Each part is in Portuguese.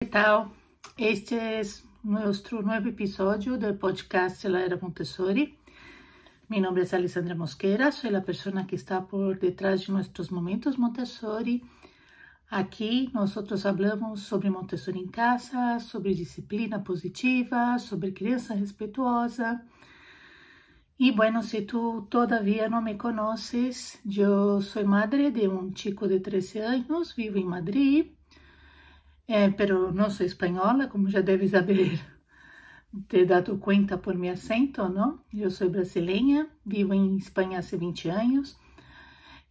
¿Qué tal? Este es nuestro nuevo episodio del podcast La Era Montessori. Mi nombre es Alessandra Mosquera, soy la persona que está por detrás de nuestros momentos Montessori. Aquí nosotros hablamos sobre Montessori en casa, sobre disciplina positiva, sobre crianza respetuosa. Y bueno, si tú todavía no me conoces, yo soy madre de un chico de 13 años, vivo en Madrid. Pero no soy española, como ya debes haber te dado cuenta por mi acento, ¿no? Yo soy brasileña, vivo en España hace 20 años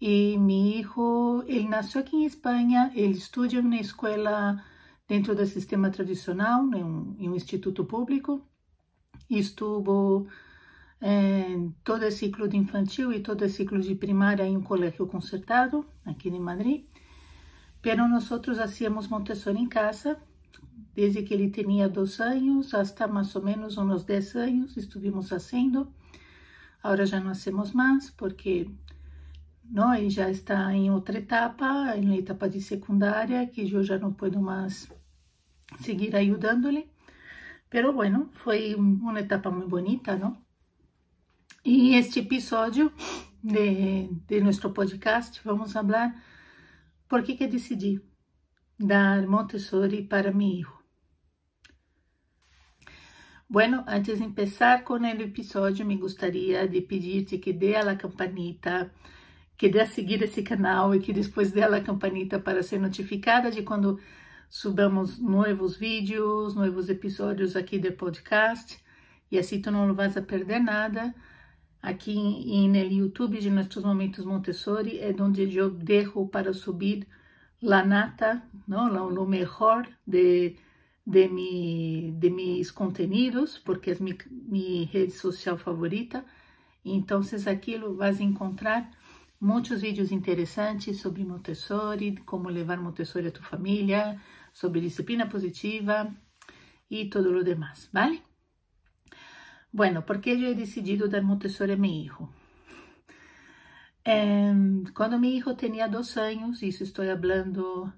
y mi hijo, él nació aquí en España, él estudia en una escuela dentro del sistema tradicional, en un instituto público, y estuvo todo el ciclo de infantil y todo el ciclo de primaria en un colegio concertado, aquí en Madrid. Pero nosotros hacíamos Montessori en casa, desde que ele tinha 2 anos hasta mais ou menos uns 10 anos estuvimos fazendo. Agora já não hacemos mais, porque não, ele já está em outra etapa, na etapa de secundária, que eu já não posso mais seguir ajudando-lhe. Pero bueno, foi uma etapa muito bonita, não? E este episódio de nosso podcast, vamos falar por que decidi dar Montessori para mi hijo. Bueno, antes de empezar con el episodio, me gustaría de pedirte que dé a la campanita, que dê a seguir esse canal e que depois dê a la campanita para ser notificada de quando subamos novos vídeos, novos episódios aqui do podcast. E assim tu não vas a perder nada. Aqui no YouTube de Nossos Momentos Montessori é onde eu deixo para subir la nata, ¿no? Lo mejor de mis contenidos, porque es mi rede social favorita. Entonces aquí vas a encontrar muchos vídeos interesantes sobre Montessori, cómo levar Montessori a tu familia, sobre disciplina positiva y todo lo demás, ¿vale? Bueno, ¿por qué yo he decidido dar Montessori a mi hijo? Quando meu hijo tinha 2 anos, isso estou falando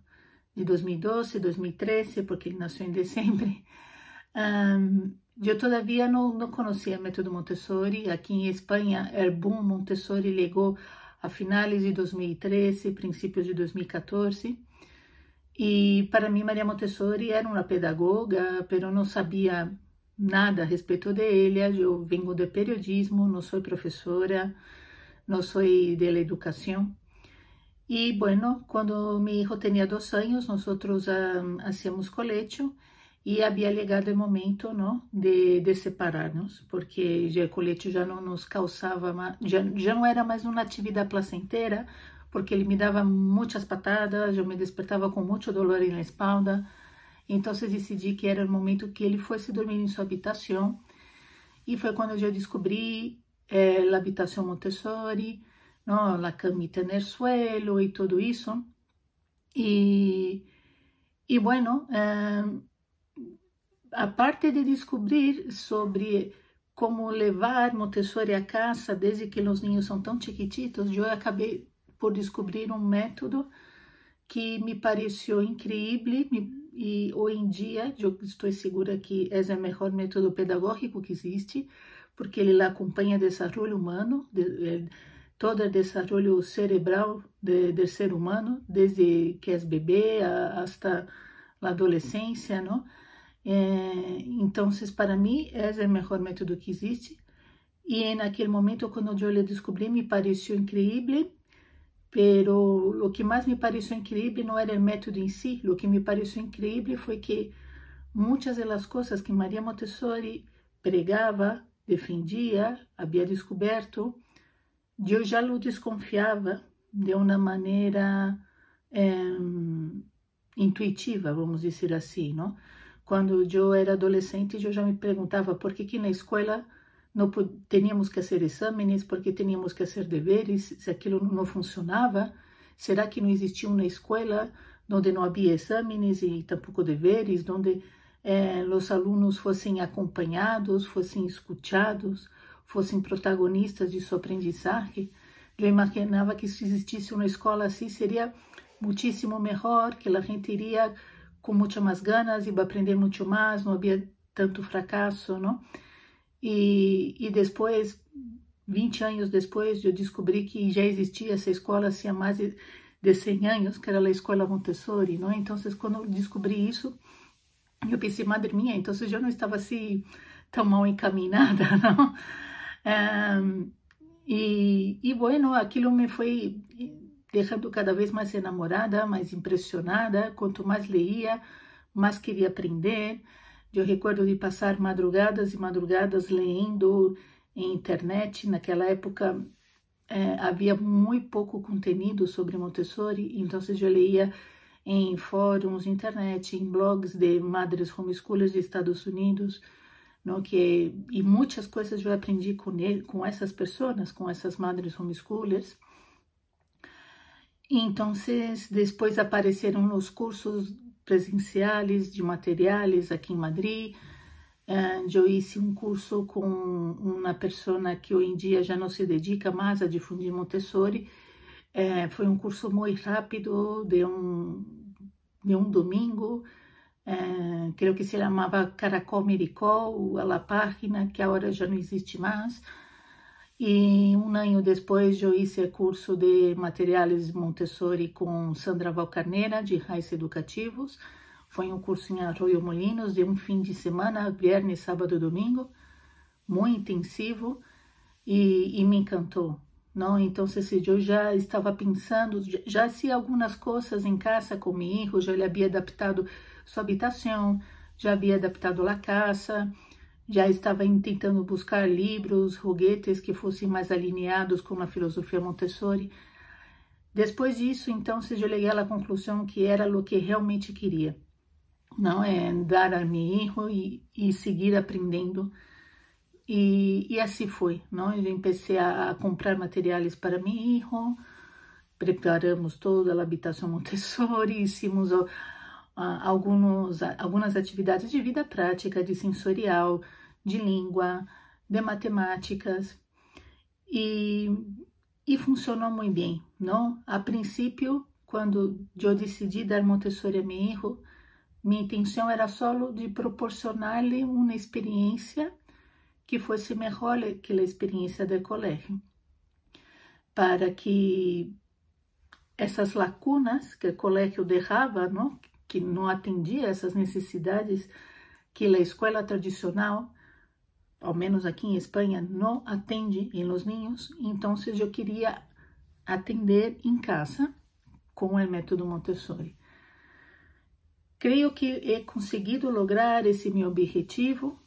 de 2012, 2013, porque ele nasceu em dezembro, eu todavia não conhecia o método Montessori. Aqui em Espanha, o boom Montessori chegou a finais de 2013, princípios de 2014, e para mim Maria Montessori era uma pedagoga, mas eu não sabia nada a respeito dela. Eu venho de periodismo, não sou professora, no soy de la educación. Y bueno, cuando mi hijo tenía 2 años, nosotros hacíamos colegio y había llegado el momento, ¿no? de separarnos, porque ya el colegio ya no nos causaba más, ya no era más una actividad placentera, porque él me daba muchas patadas, yo me despertaba con mucho dolor en la espalda. Entonces decidí que era el momento que él fuese dormir en su habitación. Y fue cuando yo descubrí la habitación Montessori, ¿no? La camita en el suelo y todo eso. Y bueno, aparte de descubrir sobre cómo llevar Montessori a casa desde que los niños son tan chiquititos, yo acabé por descubrir un método que me pareció increíble y hoy en día yo estoy segura que es el mejor método pedagógico que existe, porque ele acompanha o desenvolvimento humano, todo o desenvolvimento cerebral do ser humano, desde que é bebê hasta a adolescência, não? Então, para mim, é o melhor método que existe. E naquele momento, quando eu o descobri, me pareceu incrível, pero o que mais me pareceu incrível não era o método em si. O que me pareceu incrível foi que muitas das coisas que Maria Montessori pregava, defendia, havia descoberto, eu já lo desconfiava de uma maneira intuitiva, vamos dizer assim, não? Quando eu era adolescente, eu já me perguntava por que na escola não teníamos que fazer exames, por que teníamos que fazer deveres, se aquilo não funcionava. Será que não existia uma escola onde não havia exames e tampouco deveres, onde os alunos fossem acompanhados, fossem escutados, fossem protagonistas de sua aprendizagem? Eu imaginava que se existisse uma escola assim, seria muitíssimo melhor, que a gente iria com muitas mais ganas, ia aprender muito mais, não havia tanto fracasso, não? E depois, 20 anos depois, eu descobri que já existia essa escola há mais de 100 anos, que era a Escola Montessori, não? Então, quando eu descobri isso, eu pensei, madre minha, então eu não estava assim tão mal encaminhada, não? Bueno, aquilo me foi deixando cada vez mais enamorada, mais impressionada. Quanto mais leía, mais queria aprender. Eu recordo de passar madrugadas e madrugadas lendo em internet. Naquela época havia muito pouco conteúdo sobre Montessori, então eu leía em fóruns, internet, em blogs de madres homeschoolers de Estados Unidos, não, e muitas coisas eu aprendi com essas pessoas, com essas madres homeschoolers. Então, depois apareceram os cursos presenciais de materiais aqui em Madrid. Eu hice um curso com uma pessoa que hoje em dia já não se dedica mais a difundir Montessori. Foi um curso muito rápido, de um domingo. Creio que se chamava Caracol Miricol, a página, que agora já não existe mais. E um ano depois eu hice curso de materiais Montessori com Sandra Valcarneira, de Raiz Educativos. Foi um curso em Arroio Molinos, de um fim de semana, viernes, sábado e domingo, muito intensivo, e me encantou, não? Então, eu já estava pensando, já hacía algumas coisas em casa com meu filho, já lhe havia adaptado sua habitação, já havia adaptado a casa, já estava tentando buscar livros, joguetes que fossem mais alinhados com a filosofia Montessori. Depois disso, então, eu cheguei à conclusão que era o que realmente queria, não é dar a meu filho e seguir aprendendo. E assim foi, não? Eu comecei a comprar materiais para meu filho, preparamos toda a habitação Montessori, hicimos algumas atividades de vida prática, de sensorial, de língua, de matemáticas, e funcionou muito bem, não? A princípio, quando eu decidi dar Montessori a meu filho, minha intenção era só de proporcionar-lhe uma experiência que fosse melhor que a experiência do colégio, para que essas lacunas que o colégio deixava, não? Que não atendia essas necessidades que a escola tradicional, ao menos aqui em Espanha, não atende em los niños. Então, eu queria atender em casa com o método Montessori. Creio que he conseguido lograr esse meu objetivo,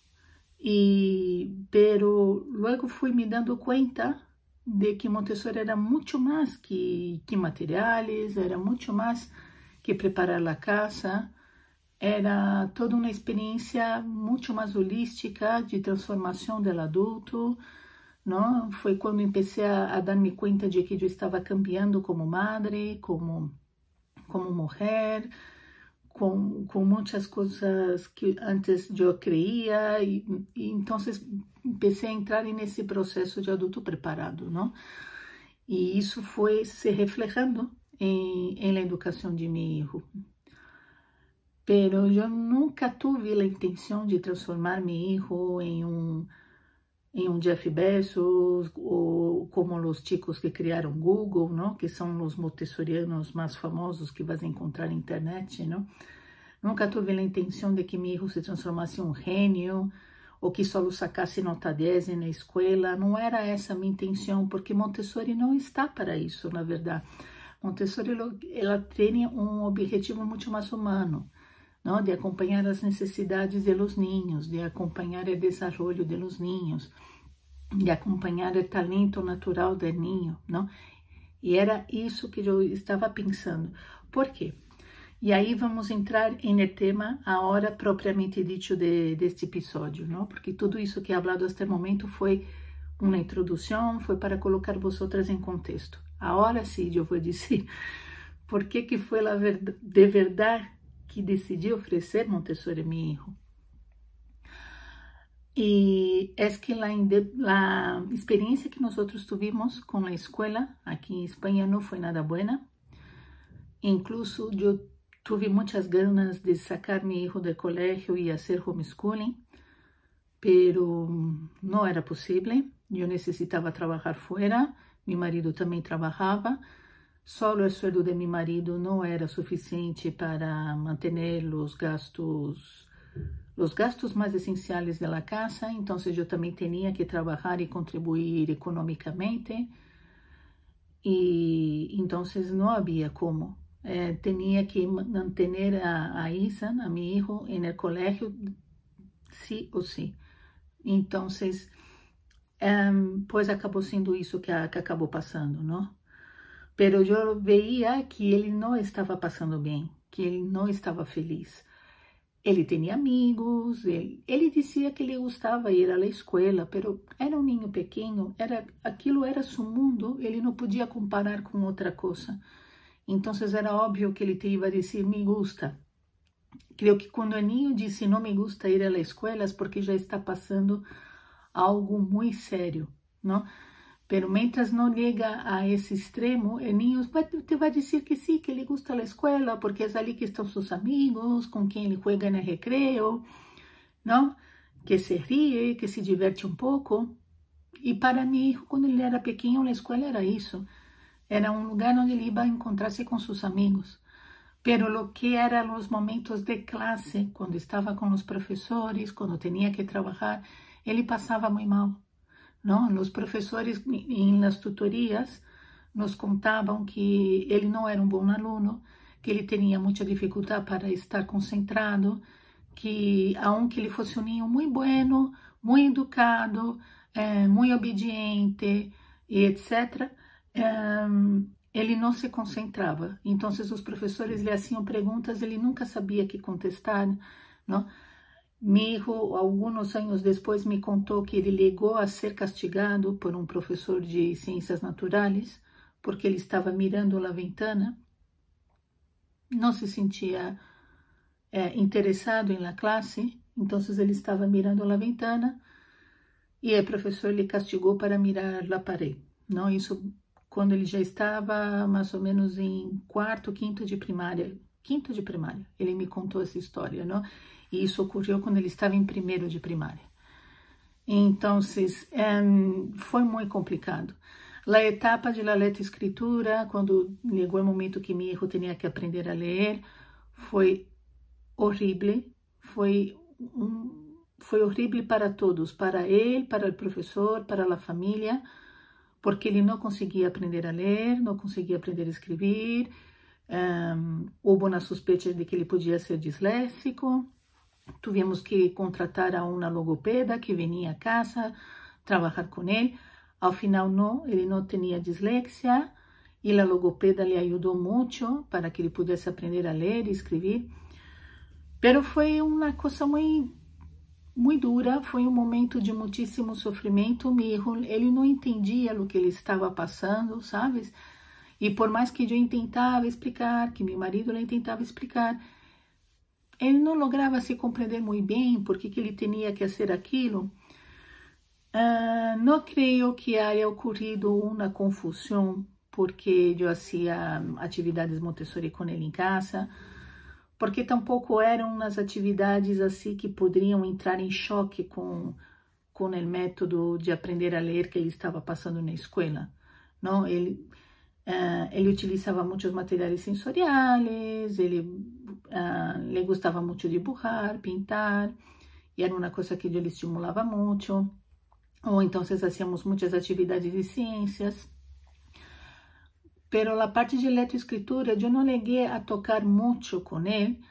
pero luego fui me dando conta de que Montessori era muito mais que materiais, era muito mais que preparar a casa, era toda uma experiência muito mais holística de transformação do adulto, não? Foi quando comecei a dar-me conta de que eu estava cambiando como madre, como mulher, com muitas coisas que antes eu creia, e então comecei a entrar nesse processo de adulto preparado, não? E isso foi se reflejando em la educação de meu filho. Pero eu nunca tive a intenção de transformar meu filho em um Jeff Bezos, ou como os chicos que criaram Google, não? Que são os montessorianos mais famosos que vas encontrar na internet, não? Nunca tive a intenção de que meu filho se transformasse em um gênio, ou que só sacasse nota 10 na escola. Não era essa a minha intenção, porque Montessori não está para isso, na verdade. Montessori, ela tem um objetivo muito mais humano, não? De acompanhar as necessidades de los niños, de acompanhar o desenvolvimento de los niños, de acompanhar o talento natural do niño, não? E era isso que eu estava pensando. Por quê? E aí vamos entrar no tema agora propriamente dito deste episódio, não? Porque tudo isso que he falado até o momento foi uma introdução, foi para colocar vosotras em contexto. Agora sim, eu vou dizer por que foi de verdade que decidi oferecer Montessori a meu filho. E é que a experiência que nós tivemos com a escola aqui em Espanha não foi nada boa. Incluso eu Tuve muchas ganas de sacar mi hijo del colegio y hacer homeschooling, pero no era posible. Yo necesitaba trabajar fuera, mi marido también trabajaba. Solo el sueldo de mi marido no era suficiente para mantener los gastos más esenciales de la casa, entonces yo también tenía que trabajar y contribuir económicamente, y entonces no había cómo. Tenía que mantener a Ethan, a mi hijo, en el colegio, sí o sí. Entonces, pues acabou sendo isso que acabou passando, não? Pero eu veia que ele não estava passando bem, que ele não estava feliz. Ele tinha amigos, ele dizia que ele gostava de ir à escola, pero era um ninho pequeno, aquilo era seu mundo, ele não podia comparar com outra coisa. Então era óbvio que ele te ia dizer, me gusta. Creio que quando o ninho disse não me gusta ir à escola, é porque já está passando algo muito sério, não? Pero mientras não chega a esse extremo, o niño te vai dizer que sim, que ele gosta da escola, porque é ali que estão seus amigos, com quem ele juega no recreio, não? Que se ríe, que se diverte um pouco. E para mim, hijo, quando ele era pequeno, a escola era isso. Era um lugar onde ele ia encontrar-se com seus amigos. Pero lo que eram os momentos de classe, quando estava com os professores, quando tinha que trabalhar, ele passava muito mal. Não? Os professores, nas tutorias, nos contavam que ele não era um bom aluno, que ele tinha muita dificuldade para estar concentrado, que aunque ele fosse um ninho muito bueno, muito educado, muito obediente, e etc., ele não se concentrava. Então, os professores lhe faziam perguntas, ele nunca sabia que contestar, não? Mi hijo, algunos años después, me contó que ele llegó a ser castigado por un profesor de ciencias naturales porque ele estava mirando a ventana, não se sentia interessado na classe, então ele estava mirando a ventana e o professor lhe castigou para mirar a parede. Não, isso quando ele já estava mais ou menos em quinto de primária. Ele me contou essa história, não? E isso ocorreu quando ele estava em primeiro de primária. Então, foi muito complicado. A etapa de la letra-escritura, quando chegou o momento que meu filho tinha que aprender a ler, foi horrível. Foi horrível para todos, para ele, para o professor, para a família, porque ele não conseguia aprender a ler, não conseguia aprender a escrever. Houve uma suspeita de que ele podia ser disléxico. Tivemos que contratar a uma logopeda que vinha a casa trabalhar com ele. Ao final, não, ele não tinha dislexia e a logopeda lhe ajudou muito para que ele pudesse aprender a ler e escrever. Pero foi uma coisa muito, muito dura, foi um momento de muitíssimo sofrimento. Meu filho, ele não entendia o que ele estava passando, sabes? E por mais que eu tentava explicar, que meu marido lhe tentava explicar, ele não lograva se compreender muito bem por que ele tinha que fazer aquilo. Não creio que haya ocorrido uma confusão porque eu fazia atividades Montessori com ele em casa, porque tampouco eram umas atividades assim que poderiam entrar em choque com o método de aprender a ler que ele estava passando na escola. Não, ele utilizava muitos materiais sensoriais, ele gostava muito de dibujar, pintar, e era uma coisa que eu lhe estimulava muito. Ou então, fazíamos muitas atividades de ciências. Pero a parte de letra-escritura, eu não cheguei a tocar muito com ele,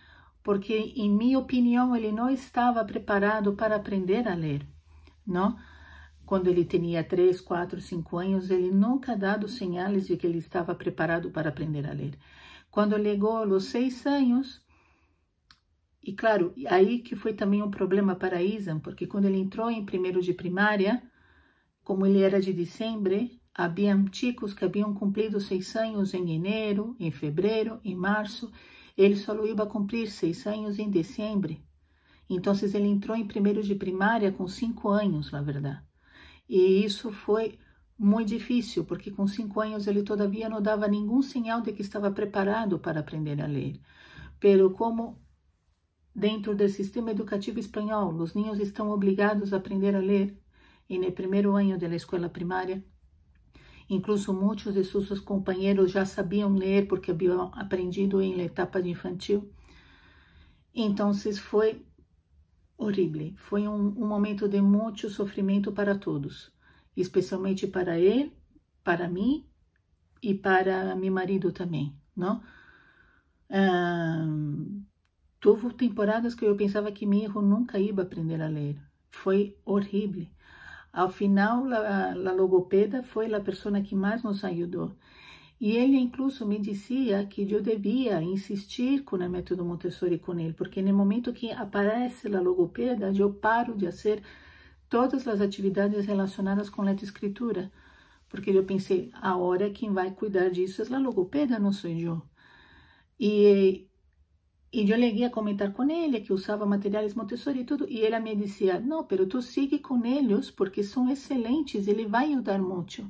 porque, em minha opinião, ele não estava preparado para aprender a ler, não? Quando ele tinha 3, 4, 5 anos, ele nunca dado sinais de que ele estava preparado para aprender a ler. Quando chegou aos 6 anos, e claro, aí que foi também um problema para Ethan, porque quando ele entrou em primeiro de primária, como ele era de dezembro, havia chicos que haviam cumprido 6 anos em janeiro, em fevereiro, em março, ele só ia cumprir 6 anos em dezembro. Então, ele entrou em primeiro de primária com 5 anos, na verdade. E isso foi muito difícil, porque com 5 anos ele todavia não dava nenhum sinal de que estava preparado para aprender a ler. pero como dentro do sistema educativo espanhol, os niños estão obrigados a aprender a ler no primeiro ano da escola primária. Incluso muitos de seus companheiros já sabiam ler porque haviam aprendido na etapa de infantil. Então, foi horrível. Foi um momento de muito sofrimento para todos, especialmente para ele, para mim e para meu marido também, não? Houve temporadas que eu pensava que meu filho nunca ia aprender a ler. Foi horrível. Ao final, a logopeda foi a pessoa que mais nos ajudou. E ele incluso me dizia que eu devia insistir com o método Montessori com ele, porque no momento que aparece a logopeda, eu paro de fazer todas as atividades relacionadas com a escritura, porque eu pensei, agora quem vai cuidar disso é a logopeda, não sou eu. E eu cheguei a comentar com ele que usava materiais Montessori e tudo, e ele me dizia, não, pero tu sigue com eles, porque são excelentes, ele vai ajudar muito.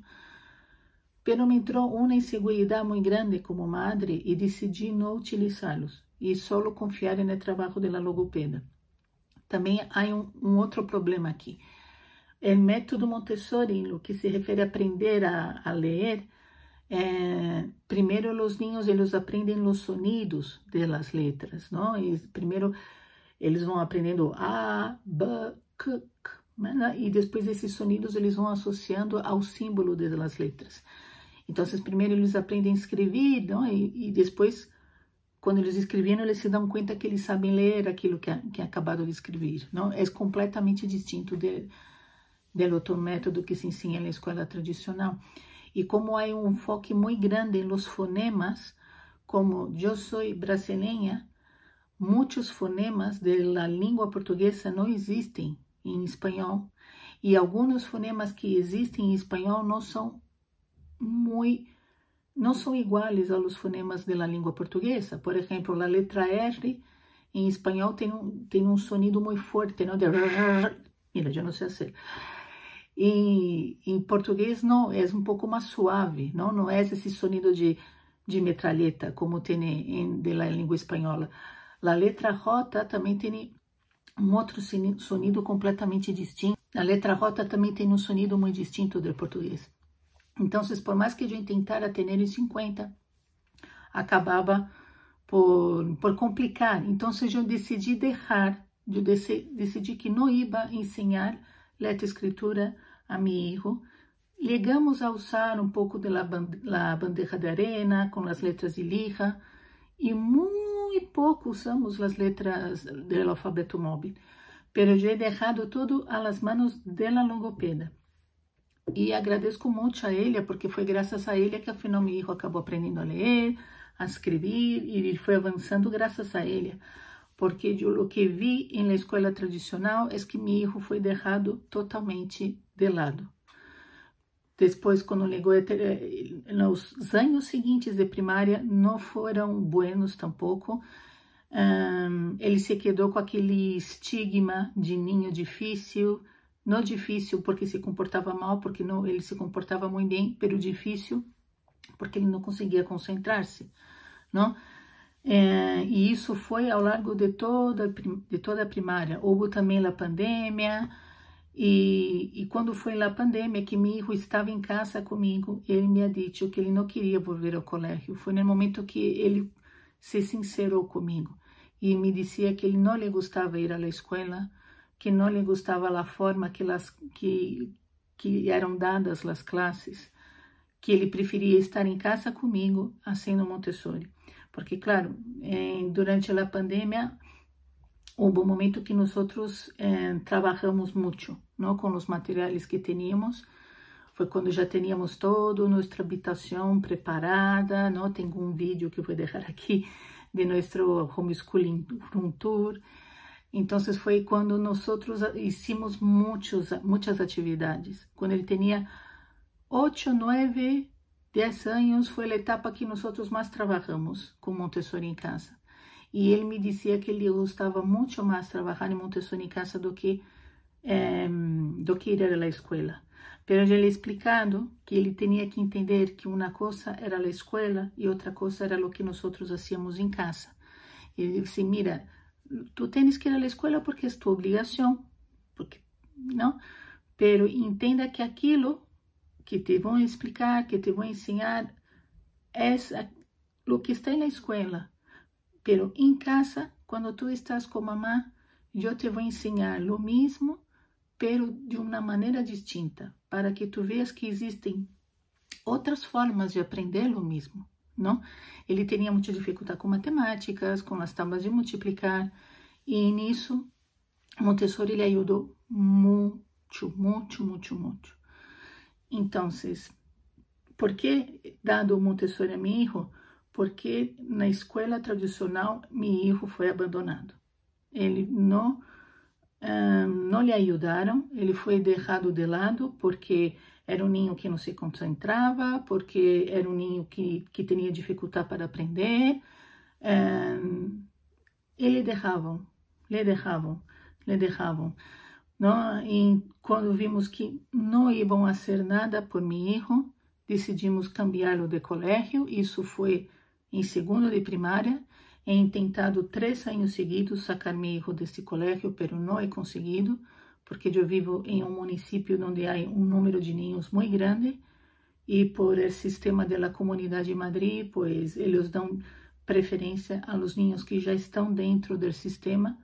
Pero me entrou uma insegurança muito grande como madre e decidi não utilizá-los e só confiar no trabalho da logopeda. Também há um outro problema aqui. O método Montessori, em lo que se refere a aprender a ler, primeiro os niños eles aprendem os sonidos das letras, não? E primeiro eles vão aprendendo A, B, K, K, e depois esses sonidos eles vão associando ao símbolo das letras. Então, primeiro eles aprendem a escrever, não? E depois, quando eles escreviam, eles se dão conta que eles sabem ler aquilo que acabaram de escrever, não? É completamente distinto do outro método que se ensina na escola tradicional. E como há um foco muito grande nos fonemas, como eu sou brasileira, muitos fonemas da língua portuguesa não existem em espanhol. E alguns fonemas que existem em espanhol não são iguais aos fonemas da língua portuguesa. Por exemplo, a letra R em espanhol tem um sonido muito forte, não? Mira, eu não sei fazer. Em português não, é um pouco mais suave, não é esse sonido de metralheta como tem da língua espanhola. A letra J também tem um outro sonido completamente distinto. A letra J também tem um sonido muito distinto do português. Então, por mais que a gente tentara ter isso em conta, acabava por complicar. Então, eu decidi decidi que não ia ensinar letra-escritura a meu filho. Chegamos a usar um pouco da bandeja de arena com as letras de lija e muito pouco usamos as letras do alfabeto móvel. Pero eu he deixado tudo às mãos da logopeda. E agradeço muito a ele, porque foi graças a ele que afinal meu filho acabou aprendendo a ler, a escrever, e ele foi avançando graças a ele. Porque o que vi na escola tradicional é que meu filho foi deixado totalmente de lado. Depois, quando chegou nos anos seguintes de primária, não foram buenos tampouco. Ele se quedou com aquele estigma de ninho difícil, não difícil porque se comportava mal, porque não, ele se comportava muito bem, pero difícil porque ele não conseguia concentrar-se, não? E isso foi ao longo de toda a primária. Houve também a pandemia, e quando foi a pandemia que meu filho estava em casa comigo, ele me disse que ele não queria voltar ao colégio. Foi no momento que ele se sincerou comigo e me dizia que ele não lhe gostava ir à escola, que não lhe gostava a forma que eram dadas as classes, que ele preferia estar em casa comigo, fazendo Montessori. Porque, claro, durante a pandemia, houve um momento que nós trabalhamos muito, não, com os materiais que tínhamos. Foi quando já tínhamos toda nossa habitação preparada, não? Tenho um vídeo que vou deixar aqui de nosso homeschooling room tour. Então, foi quando nós hicimos muitas atividades. Quando ele tinha 8, 9, 10 anos, foi a etapa que nós mais trabalhamos com Montessori em casa. E ele me dizia que ele gostava muito mais trabalhar em Montessori em casa do que ir à escola. Pero eu lhe explicando que ele tinha que entender que uma coisa era a escola e outra coisa era o que nós hacíamos em casa. Ele disse, mira, tú tienes que ir a la escuela porque es tu obligación, porque, ¿no? Pero entenda que aquilo que te vão explicar, que te vão ensinar, es lo que está en la escuela. Pero en casa, cuando tú estás con mamá, yo te voy a enseñar lo mismo, pero de uma maneira distinta, para que tu veas que existem outras formas de aprender o mesmo, não? Ele tinha muita dificuldade com matemáticas, com as tábuas de multiplicar, e nisso Montessori lhe ajudou muito, muito, muito, muito. Então, por que dado Montessori a meu filho? Porque na escola tradicional, meu filho foi abandonado. Ele não lhe ajudaram, ele foi deixado de lado porque era um ninho que não se concentrava, porque era um ninho que tinha dificuldade para aprender. Lhe deixavam. Não? E quando vimos que não iam fazer nada por meu filho, decidimos cambiá-lo de colégio. Isso foi em segundo de primária. He tentado 3 anos seguidos sacar meu filho desse colégio, mas não he conseguido, porque eu vivo em um município onde há um número de ninhos muito grande, e por el sistema da comunidade de Madrid, pues eles dão preferência a los niños que já estão dentro do sistema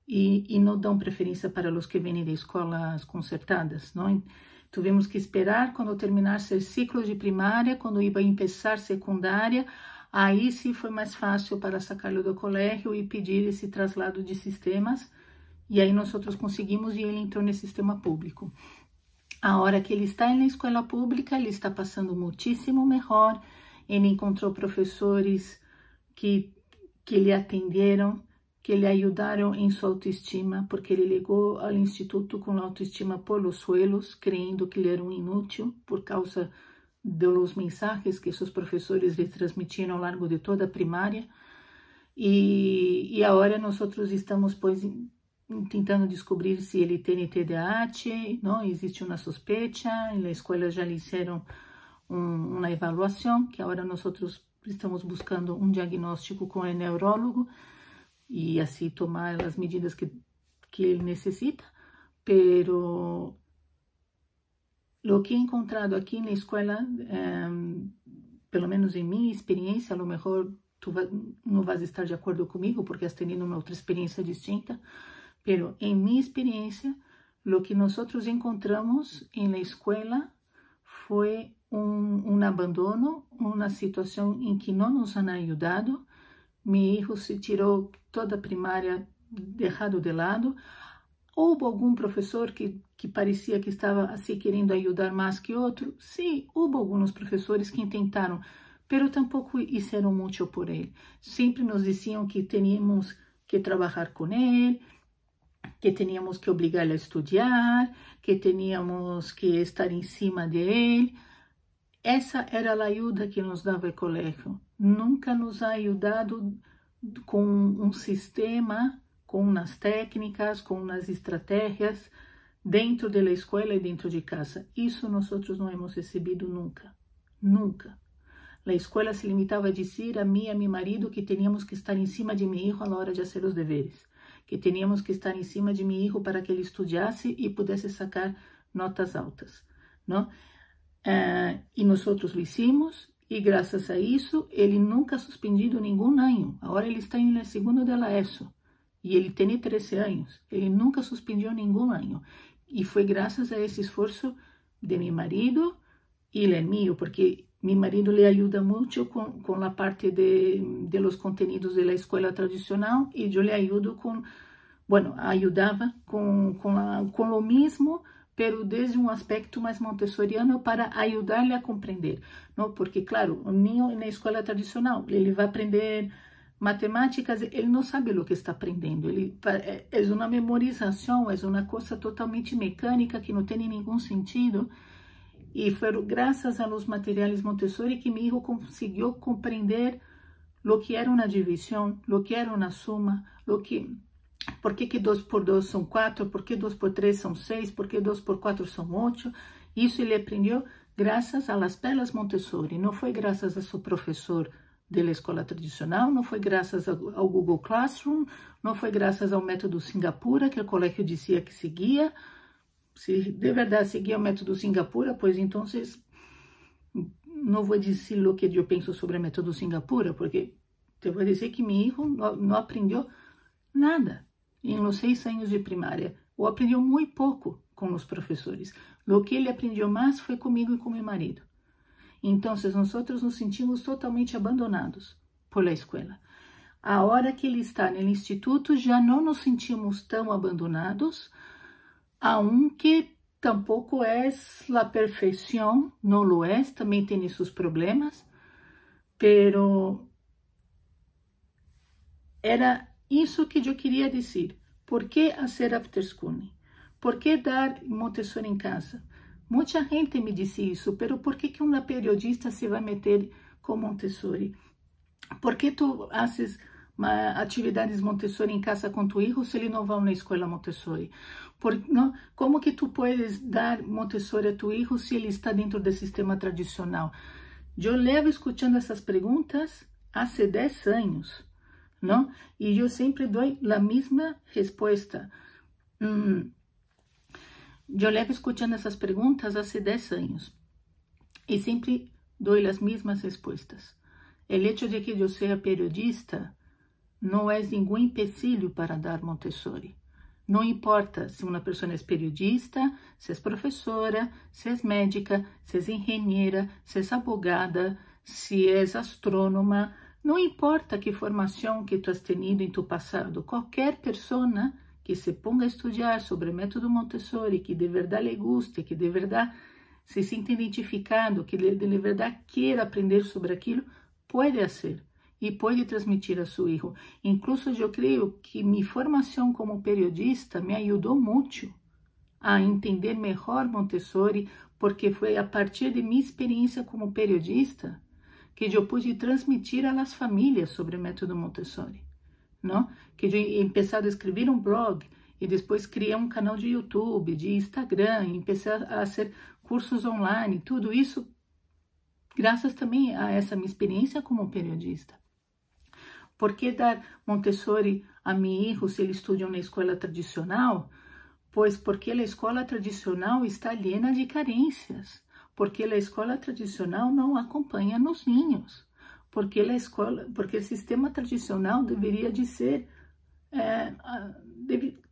e não dão preferência para os que vêm de escolas concertadas, não? Tivemos que esperar quando terminasse o ciclo de primária, quando ia começar secundária. Aí sim foi mais fácil para sacá-lo do colégio e pedir esse traslado de sistemas. E aí nós conseguimos e ele entrou no sistema público. A hora que ele está na escola pública, ele está passando muitíssimo melhor. Ele encontrou professores que lhe atenderam, que lhe ajudaram em sua autoestima, porque ele chegou ao instituto com a autoestima por los suelos, crendo que ele era um inútil por causa de los mensajes que seus professores lhe transmitiram ao longo de toda a primária. E agora nós estamos, pois, tentando descobrir se ele tem TDAH, não? Existe uma suspeita, na escola já lhe fizeram uma avaliação, que agora nós estamos buscando um diagnóstico com o neurólogo e assim tomar as medidas que ele necessita, pero lo que he encontrado aqui na escola, pelo menos em minha experiência, a lo mejor tu não vas estar de acordo comigo porque has tenido uma outra experiência distinta, pero em minha experiência, lo que nós encontramos na escola foi um abandono, uma situação em que não nos han ajudado. Meu filho se tirou toda a primária deixado de lado. Houve algum professor que parecia que estava assim querendo ajudar mais que outro? Sim, houve alguns professores que tentaram, pero tampouco fizeram muito por ele. Sempre nos diziam que teníamos que trabalhar com ele, que teníamos que obrigá-lo a estudar, que teníamos que estar em cima de ele. Essa era a ajuda que nos dava o colégio. Nunca nos ha ajudado com um sistema, com umas técnicas, com umas estratégias dentro da escola e dentro de casa. Isso nós não hemos recebido nunca, nunca. A escola se limitava a dizer a mim e a meu marido que teníamos que estar em cima de meu filho a hora de fazer os deveres, que teníamos que estar em cima de meu filho para que ele estudasse e pudesse sacar notas altas, não? E nós lo hicimos, e graças a isso, ele nunca ha suspendido nenhum ano. Agora ele está em segundo de la ESO, e ele tem 13 anos. Ele nunca suspendiu nenhum ano. E foi graças a esse esforço de meu marido e el mío, porque meu marido le ajuda muito com a parte de los contenidos da escola tradicional, e eu le ajudo ajudava com o mesmo, pero desde um aspecto mais montessoriano para ajudar-lhe a compreender, não? Porque, claro, o ninho na escola tradicional, ele vai aprender matemáticas, ele não sabe o que está aprendendo, é uma memorização, é uma coisa totalmente mecânica que não tem nenhum sentido, e foi graças a los materiais Montessori que meu filho conseguiu compreender o que era uma divisão, o que era uma suma, por que 2 por 2 são 4, por que 2 por 3 são 6, por que 2 por 4 são 8. Isso ele aprendeu graças a las pelas Montessori, não foi graças a seu professor da escola tradicional, não foi graças ao Google Classroom, não foi graças ao método Singapura, que o colégio dizia que seguia. Se de verdade seguia o método Singapura, pois então não vou dizer o que eu penso sobre o método Singapura, porque te vou dizer que meu filho não aprendeu nada em los 6 anos de primária, ou aprendeu muito pouco com os professores. O que ele aprendeu mais foi comigo e com meu marido. Então, nós nos sentimos totalmente abandonados por la escola. A hora que ele está no instituto, já não nos sentimos tão abandonados, aunque tampoco é a perfeição, não lo é, também tem seus problemas, pero era isso que eu queria dizer. Por que fazer afterschooling? Por que dar Montessori em casa? Muita gente me disse isso, pero por que uma periodista se vai meter com Montessori? Por que tu haces atividades Montessori em casa com tu filho se ele não vai na escola Montessori? Como que tu puedes dar Montessori a tu filho se ele está dentro do sistema tradicional? Eu levo escutando essas perguntas há 10 anos, não? E eu sempre dou a mesma resposta. Eu levo escutando essas perguntas há 10 anos e sempre dou as mesmas respostas. O hecho de que eu seja periodista não é nenhum empecilho para dar Montessori. Não importa se uma pessoa é periodista, se é professora, se é médica, se é engenheira, se é abogada, se é astrônoma, não importa que formação que tu has tenido em tu passado, qualquer pessoa que se ponga a estudar sobre o método Montessori, que de verdade lhe guste, que de verdade se sinta identificado, que de verdade queira aprender sobre aquilo, pode fazer e pode transmitir a seu filho. Incluso eu creio que minha formação como periodista me ajudou muito a entender melhor Montessori, porque foi a partir de minha experiência como periodista que eu pude transmitir às famílias sobre o método Montessori. Não? Que eu empezado a escrever um blog e depois criei um canal de YouTube, de Instagram, e empecei a fazer cursos online, tudo isso graças também a essa minha experiência como periodista. Por que dar Montessori a meu filho se ele estuda na escola tradicional? Pois porque a escola tradicional está llena de carências, porque a escola tradicional não acompanha nos ninhos. Porque o sistema tradicional deveria de ser,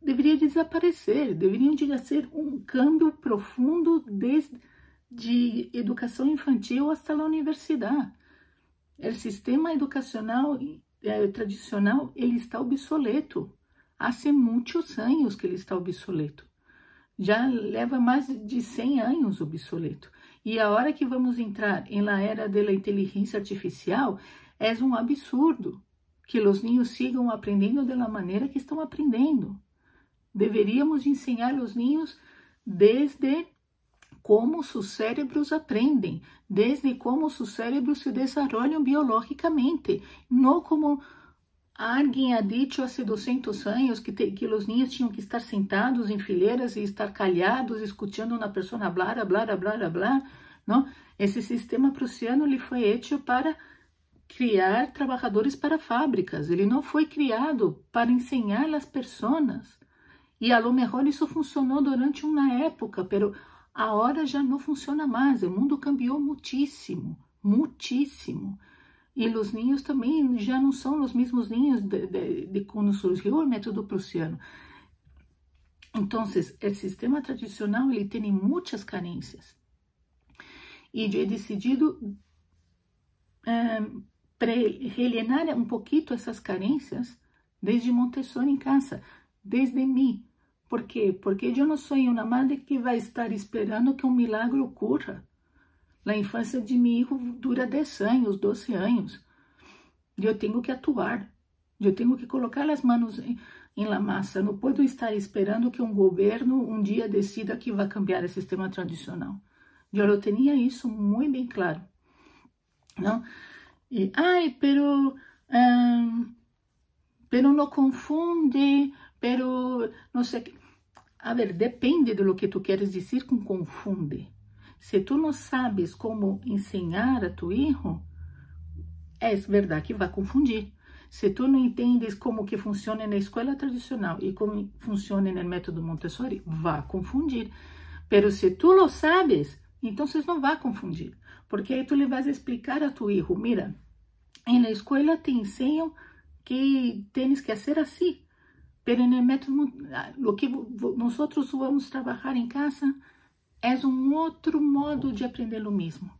deveria desaparecer, deveria de ser um câmbio profundo desde de educação infantil até a universidade. O sistema educacional tradicional ele está obsoleto. Há muitos anos que ele está obsoleto. Já leva mais de 100 anos obsoleto. E a hora que vamos entrar na era da inteligência artificial, é um absurdo que os ninhos sigam aprendendo da maneira que estão aprendendo. Deveríamos ensinar os ninhos desde como seus cérebros aprendem, desde como seus cérebros se desenvolvem biologicamente, não como alguém ha dicho há 200 anos que os ninhos tinham que estar sentados em fileiras e estar calhados, escutando uma pessoa blar, blar, blar, blar, não? Esse sistema prussiano ele foi feito para criar trabalhadores para fábricas, ele não foi criado para ensinar as pessoas. E a lo melhor isso funcionou durante uma época, pero agora já não funciona mais, o mundo cambiou muitíssimo, muitíssimo. E os ninhos também já não são os mesmos ninhos de quando surgiu o método prussiano. Então, o sistema tradicional ele tem muitas carências. E eu he decidido rellenar um pouquinho essas carências desde Montessori em casa, desde mim. Por quê? Porque eu não sou uma mãe que vai estar esperando que um milagre ocorra. A infância de meu filho dura 10 anos, 12 anos. Eu tenho que atuar. Eu tenho que colocar as mãos em la massa. Não posso estar esperando que um governo um dia decida que vai cambiar o sistema tradicional. Eu tinha isso muito bem claro. Não? E, pero não confunde, pero não sei. A ver, depende do que tu queres dizer com confunde. Se tu não sabes como ensinar a tu filho, é verdade que vai confundir. Se tu não entendes como que funciona na escola tradicional e como funciona no método Montessori, vai confundir. Pero se tu lo sabes, então não vai confundir. Porque aí tu le vas a explicar a tu hijo, mira, na escola te ensinam que tens que fazer assim. Pero no método, lo que nós vamos trabalhar em casa é outro modo de aprender o mesmo.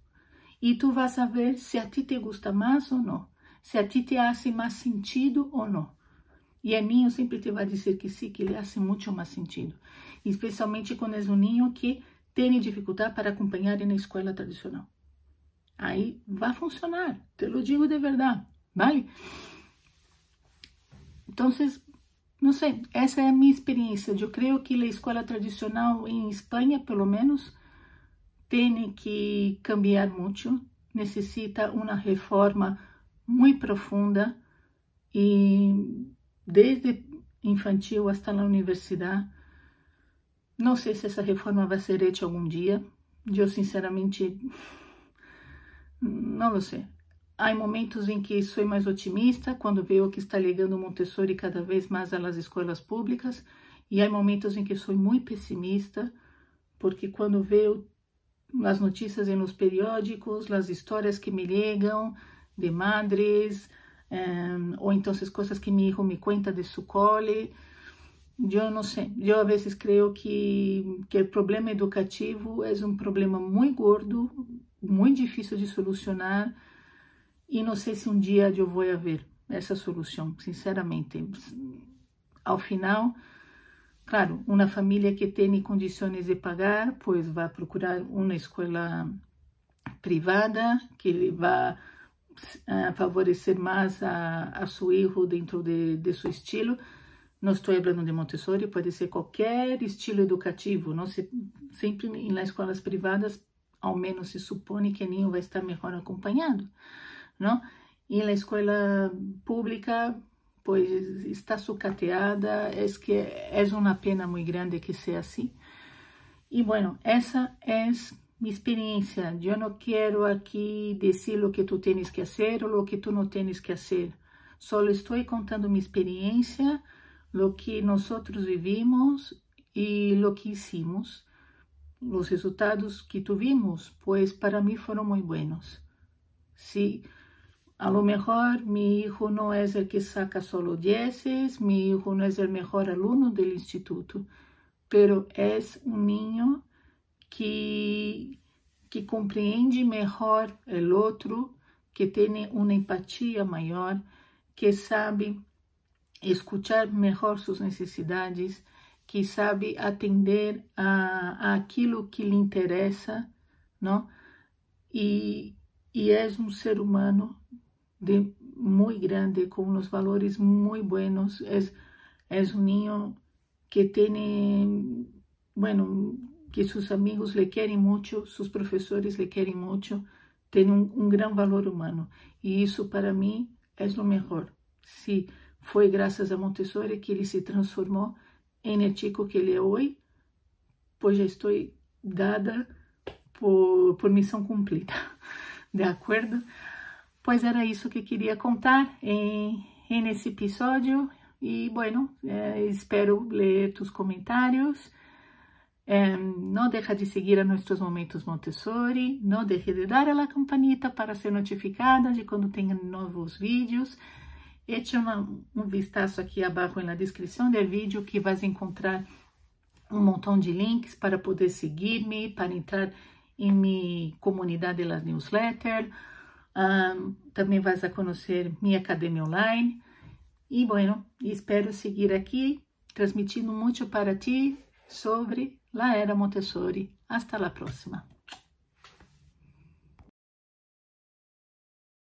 E tu vas a ver se a ti te gusta mais ou não. Se a ti te hace mais sentido ou não. E o niño sempre te vai dizer que sim, que lhe hace muito mais sentido. Especialmente quando é um niño que tem dificuldade para acompanhar na escola tradicional. Aí vai funcionar, te lo digo de verdade, ¿vale? Então, não sei, essa é a minha experiência. Eu creio que a escola tradicional em Espanha, pelo menos, tem que cambiar muito, necessita uma reforma muito profunda e desde infantil até a universidade. Não sei se essa reforma vai ser hecha algum dia. Eu, sinceramente, não sei. Há momentos em que sou mais otimista, quando vejo que está chegando Montessori cada vez mais às escolas públicas, e há momentos em que sou muito pessimista, porque quando vejo as notícias nos periódicos, as histórias que me chegam de madres, ou então as coisas que meu filho me conta de seu cole, eu não sei. Eu a vezes creio que o problema educativo é um problema muito gordo, muito difícil de solucionar, e não sei se um dia eu vou ver essa solução, sinceramente. Ao final, claro, uma família que tem condições de pagar, pois vai procurar uma escola privada que vai favorecer mais a seu filho dentro de seu estilo. Não estou falando de Montessori, pode ser qualquer estilo educativo. Não se, sempre nas escolas privadas, ao menos se supõe que o niño vai estar melhor acompanhado, não? E na escola pública, pois está sucateada, é que é uma pena muito grande que seja assim. E, bueno, essa é minha experiência. Eu não quero aqui dizer o que tu tens que fazer ou o que tu não tens que fazer. Só estou contando minha experiência, o que nós vivimos e o que hicimos. Os resultados que tuvimos, pois para mim foram muito buenos. Sí, a lo mejor mi hijo no es el que saca solo 10, mi hijo no es el mejor alumno del instituto, pero es un niño que compreende mejor el otro, que tiene una empatía mayor, que sabe escuchar mejor sus necesidades, que sabe atender a aquilo que lhe interessa, ¿no? E é um ser humano muito grande, com uns valores muito buenos. É um niño que tem, bueno, que seus amigos le querem muito, seus professores le querem muito, tem um grande valor humano. E isso para mim é o melhor. Se foi graças a Montessori que ele se transformou em el chico que ele é hoje, pois já estou dada por missão cumprida. De acordo? Pois era isso que queria contar nesse episódio. E, bueno, espero ler tus comentários. Não deixa de seguir a nossos momentos Montessori. Não deixe de dar a la campanita para ser notificada de quando tenha novos vídeos. Eche um vistazo aqui abaixo na descrição do vídeo, que vas encontrar um montão de links para poder seguir-me, para entrar em minha comunidade das newsletters. Também vas a conhecer minha academia online. E, bueno, espero seguir aqui, transmitindo muito para ti sobre a Era Montessori. Hasta la próxima.